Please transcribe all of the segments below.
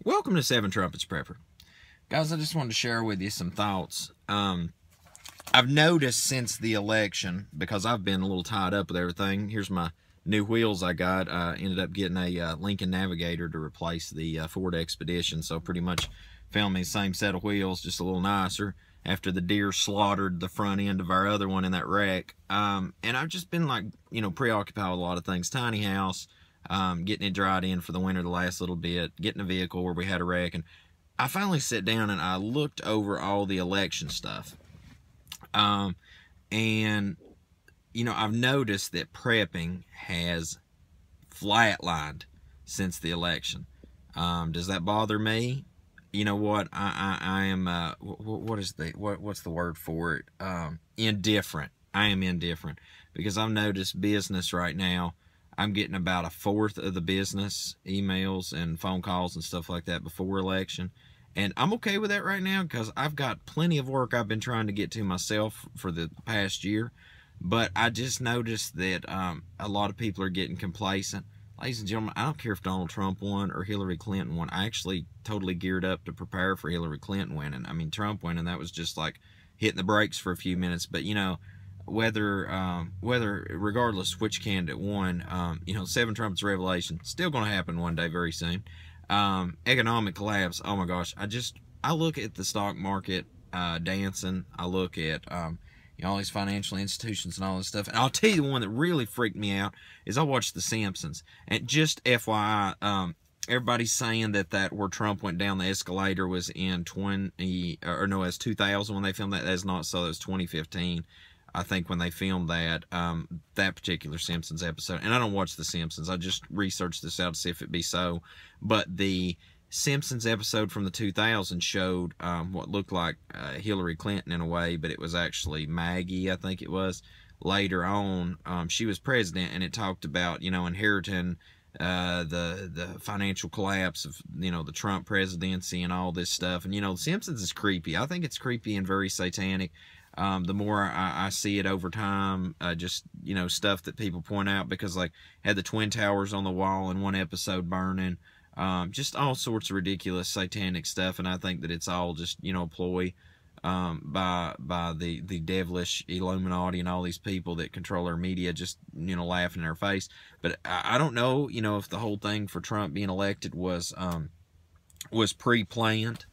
Welcome to Seven Trumpets Prepper. Guys, I just wanted to share with you some thoughts. I've noticed since the election, because I've been a little tied up with everything. Here's my new wheels I got. I ended up getting a Lincoln Navigator to replace the Ford Expedition, so pretty much found me the same set of wheels, just a little nicer, after the deer slaughtered the front end of our other one in that wreck. And I've just been like, preoccupied with a lot of things. Tiny house, getting it dried in for the winter the last little bit, getting a vehicle where we had a wreck, and I finally sat down and I looked over all the election stuff. And I've noticed that prepping has flatlined since the election. Does that bother me? You know what? I am what's the word for it? Indifferent. I am indifferent because I've noticed business right now. I'm getting about a fourth of the business emails and phone calls and stuff like that before election. And I'm okay with that right now because I've got plenty of work I've been trying to get to myself for the past year. But I just noticed that a lot of people are getting complacent. Ladies and gentlemen, I don't care if Donald Trump won or Hillary Clinton won. I actually totally geared up to prepare for Hillary Clinton winning. I mean, Trump winning, that was just like hitting the brakes for a few minutes. But, whether regardless which candidate won, Seven Trumpets Revelation still going to happen one day very soon. Economic collapse, oh my gosh, I look at the stock market dancing. I look at all these financial institutions and all this stuff, and I'll tell you the one that really freaked me out is I watched The Simpsons. And just FYI, everybody's saying that where Trump went down the escalator was in 2000 when they filmed that. That's not so. That was 2015, I think, when they filmed that particular Simpsons episode. And I don't watch The Simpsons. I just researched this out to see if it be so. But the Simpsons episode from the 2000s showed what looked like Hillary Clinton in a way, but it was actually Maggie, I think it was. Later on, she was president, and it talked about, inheriting the financial collapse of, the Trump presidency and all this stuff. And, The Simpsons is creepy. I think it's creepy and very satanic. The more I see it over time, just, stuff that people point out, because like had the Twin Towers on the wall in one episode burning, just all sorts of ridiculous satanic stuff. And I think that it's all just, a ploy, by the devilish Illuminati and all these people that control our media, just, laughing in our face. But I don't know, if the whole thing for Trump being elected was pre-planned.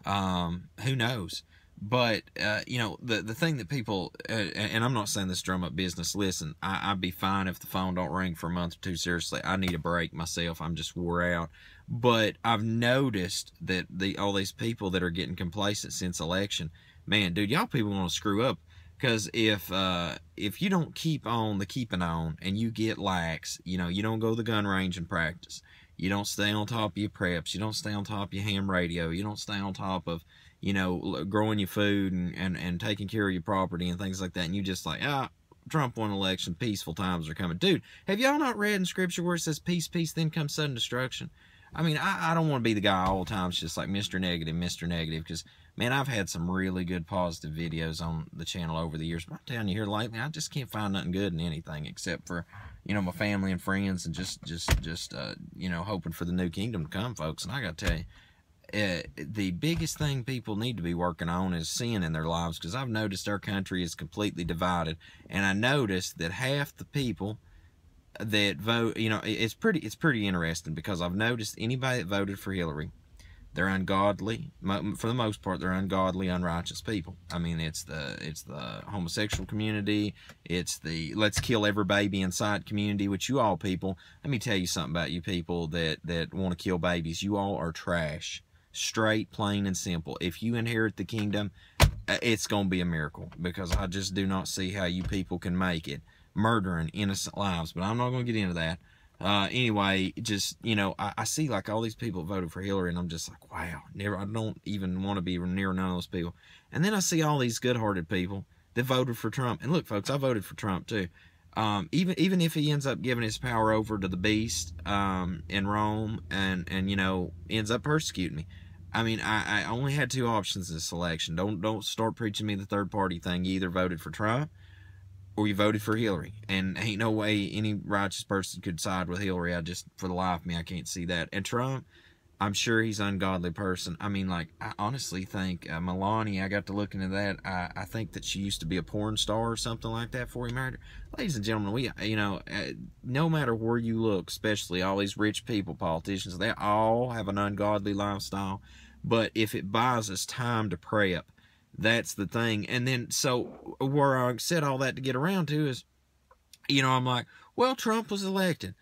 Who knows? But, the thing that people, and I'm not saying this drum up business, listen, I'd be fine if the phone don't ring for a month or two. Seriously, I need a break myself. I'm just wore out. But I've noticed that all these people that are getting complacent since election, man, dude, y'all people want to screw up. Because if you don't keep on the keeping on and you get lax, you don't go to the gun range and practice. You don't stay on top of your preps. You don't stay on top of your ham radio. You don't stay on top of, growing your food and taking care of your property and things like that. And you just like, Trump won election, peaceful times are coming. Dude, have y'all not read in Scripture where it says peace, peace, then comes sudden destruction? I mean, I don't want to be the guy all the time. It's just like Mr. Negative, because, man, I've had some really good positive videos on the channel over the years. But I'm telling you here lately, I just can't find nothing good in anything except for, my family and friends and just hoping for the new kingdom to come, folks. And I got to tell you, the biggest thing people need to be working on is sin in their lives, because I've noticed our country is completely divided. And I noticed that half the people that vote, it's pretty interesting, because I've noticed anybody that voted for Hillary, they're ungodly. For the most part, they're ungodly, unrighteous people. I mean, it's the homosexual community. It's the let's kill every baby in sight community, which you all people, let me tell you something about you people that want to kill babies. You all are trash. Straight, plain, and simple. If you inherit the kingdom, it's going to be a miracle, because I just do not see how you people can make it murdering innocent lives. But I'm not going to get into that. Anyway, just, I see like all these people voted for Hillary, and I'm just like, wow, I don't even want to be near none of those people. And then I see all these good-hearted people that voted for Trump. And look, folks, I voted for Trump too. Even if he ends up giving his power over to the beast in Rome and ends up persecuting me, I mean, I only had two options in this election. Don't start preaching me the third party thing. You either voted for Trump or you voted for Hillary. And ain't no way any righteous person could side with Hillary. For the life of me, I can't see that. And Trump, I'm sure he's an ungodly person. I mean, like, I honestly think Melania, I got to look into that. I think that she used to be a porn star or something like that before he married her. Ladies and gentlemen, we, no matter where you look, especially all these rich people, politicians, they all have an ungodly lifestyle. But if it buys us time to prep, that's the thing. And then, so where I said all that to get around to is, I'm like, well, Trump was elected.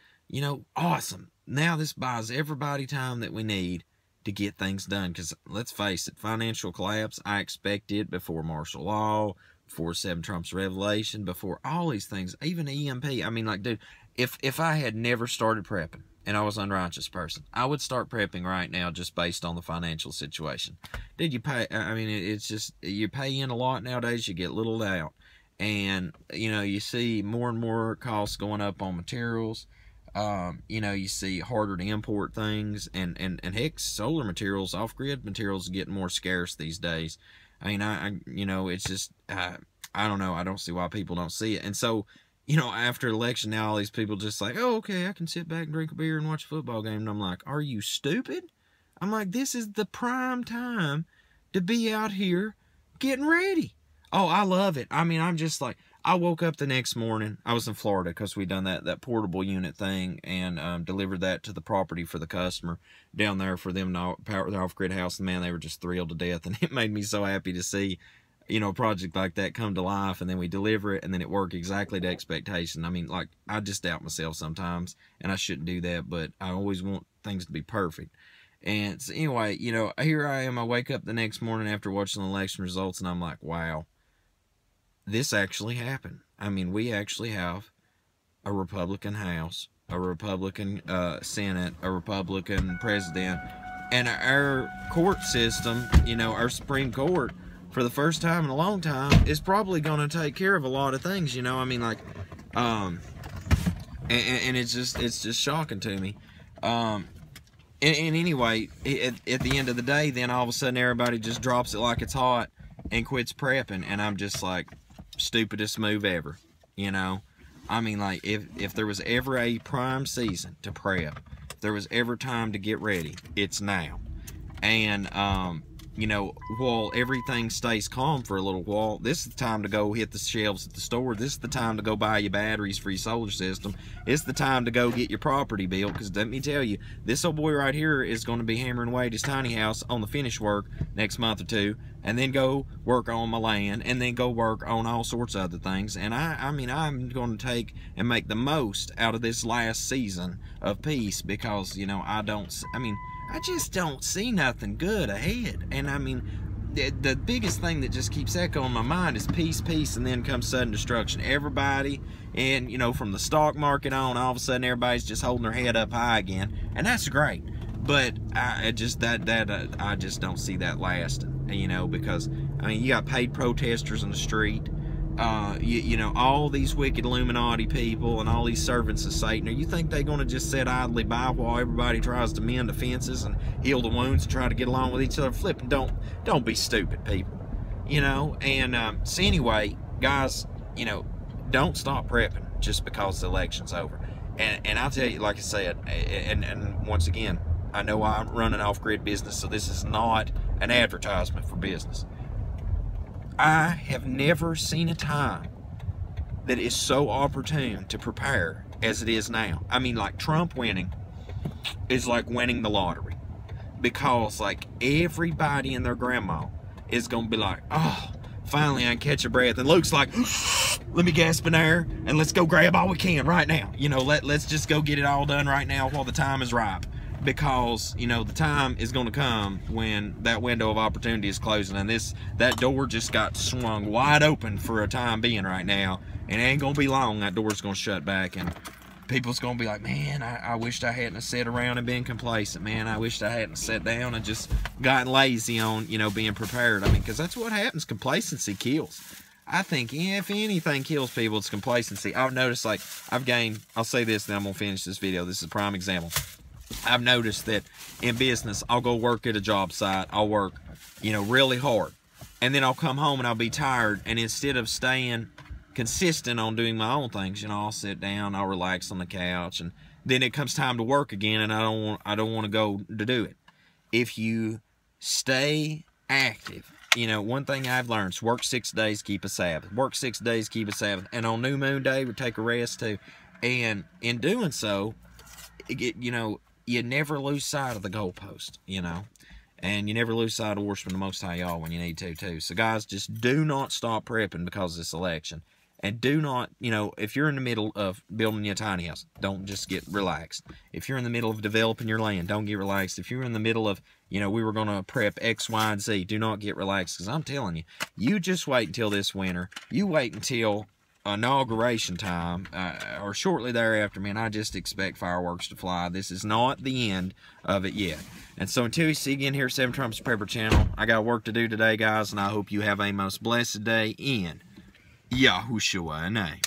Awesome. Now this buys everybody time that we need to get things done. Because let's face it, financial collapse, I expected before martial law, before 7 Trump's revelation, before all these things, even EMP. I mean, like, dude, if I had never started prepping and I was an unrighteous person, I would start prepping right now just based on the financial situation. Dude, you pay, I mean, it's just, you pay in a lot nowadays, you get little out. And, you see more and more costs going up on materials. You see harder to import things, and heck, solar materials, off-grid materials are getting more scarce these days. I mean, it's just, I don't know. I don't see why people don't see it. And so, after election, now all these people just like, oh, okay, I can sit back and drink a beer and watch a football game. And I'm like, are you stupid? I'm like, this is the prime time to be out here getting ready. Oh, I love it. I mean, I'm just like, I woke up the next morning. I was in Florida because we done that portable unit thing and delivered that to the property for the customer down there for them to power their off-grid house. And man, they were just thrilled to death. And it made me so happy to see, a project like that come to life, and then we deliver it and then it worked exactly to expectation. I mean, like, I just doubt myself sometimes, and I shouldn't do that, but I always want things to be perfect. And so anyway, here I am. I wake up the next morning after watching the election results, and I'm like, wow. This actually happened. I mean, we actually have a Republican House, a Republican Senate, a Republican president, and our court system, our Supreme Court, for the first time in a long time, is probably going to take care of a lot of things, I mean, like, and it's just shocking to me. And anyway, at the end of the day, then all of a sudden everybody just drops it like it's hot and quits prepping, and I'm just like, stupidest move ever. I mean, like, if there was ever a prime season to prep, if there was ever time to get ready, it's now. And while everything stays calm for a little while, this is the time to go hit the shelves at the store. This is the time to go buy your batteries for your solar system. It's the time to go get your property built, because let me tell you, this old boy right here is going to be hammering away at his tiny house on the finish work next month or two, and then go work on my land, and then go work on all sorts of other things. And I mean, I'm going to take and make the most out of this last season of peace, because, I just don't see nothing good ahead. And I mean, the biggest thing that just keeps echoing in my mind is peace, peace, and then comes sudden destruction. Everybody, and from the stock market on, all of a sudden everybody's just holding their head up high again, and that's great. But I just don't see that lasting, because I mean, you got paid protesters in the street. All these wicked Illuminati people and all these servants of Satan. You think they're going to just sit idly by while everybody tries to mend the fences and heal the wounds and try to get along with each other? Flipping, don't be stupid, people. And so anyway, guys, don't stop prepping just because the election's over. And I'll tell you, like I said, and once again, I know I run an off-grid business, so this is not an advertisement for business. I have never seen a time that is so opportune to prepare as it is now. I mean, like, Trump winning is like winning the lottery, because like everybody and their grandma is gonna be like, oh, finally I can catch a breath, and Luke's like, let me gasp in air and let's go grab all we can right now. Let's just go get it all done right now while the time is ripe. Because the time is going to come when that window of opportunity is closing, and that door just got swung wide open for a time being right now, and it ain't going to be long. That door's going to shut back, and people's going to be like, man, I wished I hadn't sat around and been complacent. Man, I wished I hadn't sat down and just gotten lazy on being prepared. I mean, because that's what happens. Complacency kills. I think if anything kills people, it's complacency. I've noticed, like, I'll say this, then I'm going to finish this video. This is a prime example. I've noticed that in business, I'll go work at a job site. I'll work, really hard. And then I'll come home and I'll be tired. And instead of staying consistent on doing my own things, I'll sit down, I'll relax on the couch. And then it comes time to work again, and I don't want to go to do it. if you stay active. You know, one thing I've learned is work 6 days, keep a Sabbath. Work 6 days, keep a Sabbath. And on New Moon Day, we take a rest too. And in doing so, you know, you never lose sight of the goalpost, you know. And you never lose sight of worshiping the Most High Y'all when you need to, too. So, guys, just do not stop prepping because of this election. And do not, you know, if you're in the middle of building your tiny house, don't just get relaxed. If you're in the middle of developing your land, don't get relaxed. If you're in the middle of, you know, we were going to prep X, Y, and Z, do not get relaxed. Because I'm telling you, you just wait until this winter. You wait until inauguration time or shortly thereafter, man. I just expect fireworks to fly. This is not the end of it yet. And so until we see you again here at 7 Trumpets Prepper Channel, I got work to do today, guys, and I hope you have a most blessed day in Yahushua name.